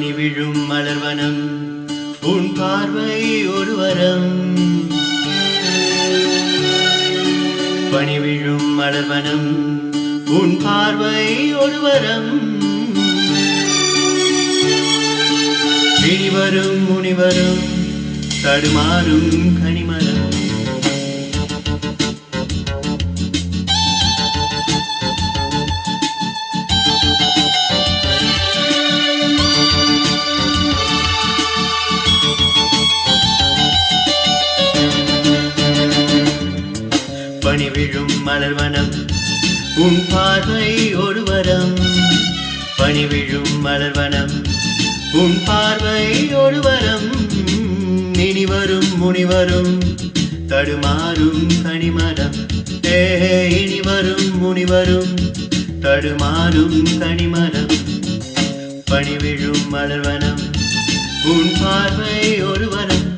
பனிவிழும் மலர்வனம் உன் பார்வை ஒரு வரம். பனிவிழும் மலர்வனம் உன் பார்வை ஒரு வரம். இனிவரும் முனிவரும் தடுமாறும் கனிமரம். பனிவிழும் மலர்வனம் உன் பார்வை ஒரு வரம். பனிவிழும் மலர்வனம் உன் பார்வை ஒரு வரம். இனிவரும் முனிவரும் தடுமாறும் கனிமரம். இனிவரும் முனிவரும் தடுமாறும் கனிமரம். பனிவிழும் மலர்வனம் உன் பார்வை ஒரு வரம்.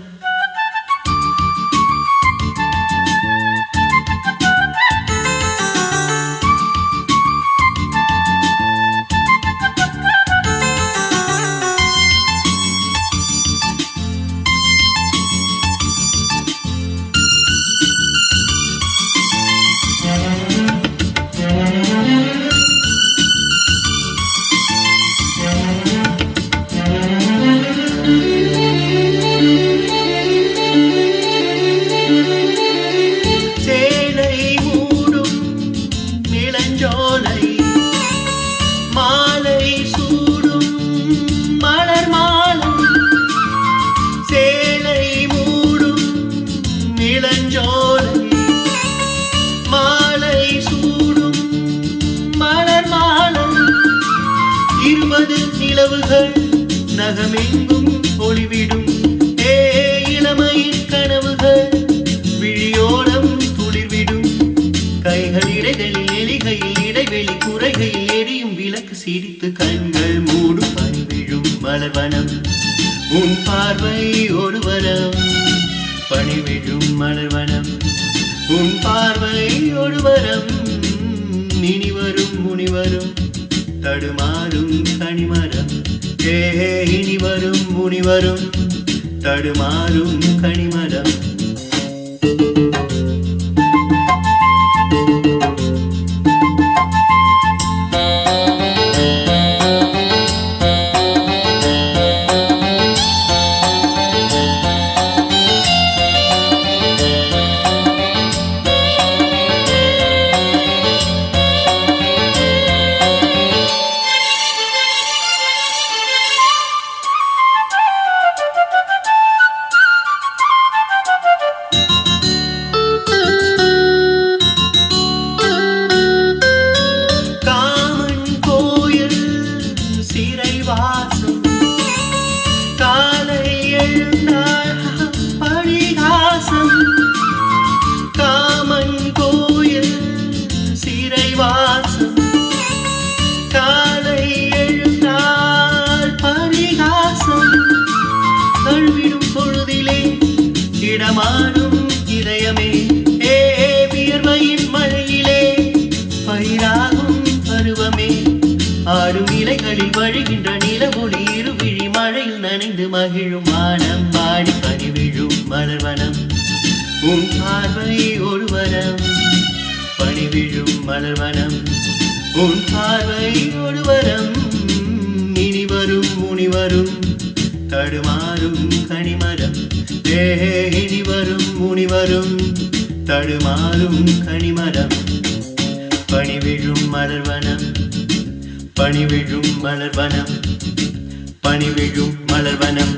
மாலை சூடும் மலர் மாலை. சேலை மூடும் இளஞ்சோலை. மாலை சூடும் மலர் மாலை. 20 நிலவுகள் நகமெங்கும் ஒளிவிடும். இளமையின் கனவுகள் விழியோரம் துளிர்விடும். கைகள் இடைகளில் எலிகையில் இடைவெளி குறைகையில் எரியும் விளக்கு சிரித்து கண்கள் மூடும். பனிவிழும் மலர்வனம் உன் பார்வை ஒரு வரம். பனிவிழும் மலர்வனம் உன் பார்வை ஒரு வரம். இனிவரும் முனிவரும் தடுமாறும் கனிமரம். இனிவரும் முனிவரும் தடுமாறும் கனிமரம். காலை எழுந்தார் பரிகாசம். காமன் கோயில் சிறைவாசம். காலை எழுந்தார் பரிகாசம். கழுவிடும் பொழுதிலே இடமாறும் இதயமே. வியர்வையின் மழையிலே பயிராகும் பருவமே. ஆடும் இலைகளில் வழிகின்ற நிலவொளி இருவிழி மழையில் நனைந்து மகிழும் வானம். பாடி பனிவிழும் மலர்வனம் உன் பார்வை ஒரு வரம். பனிவிழும் மலர்வனம் உன் பார்வை ஒரு வரம். இனிவரும் முனிவரும் தடுமாறும் கனிமரம். இனிவரும் முனிவரும் தடுமாறும் கனிமரம். பனிவிழும் மலர்வனம் பனிவிழும் மலர்வனம். பனிவிழும் மலர்வனம்.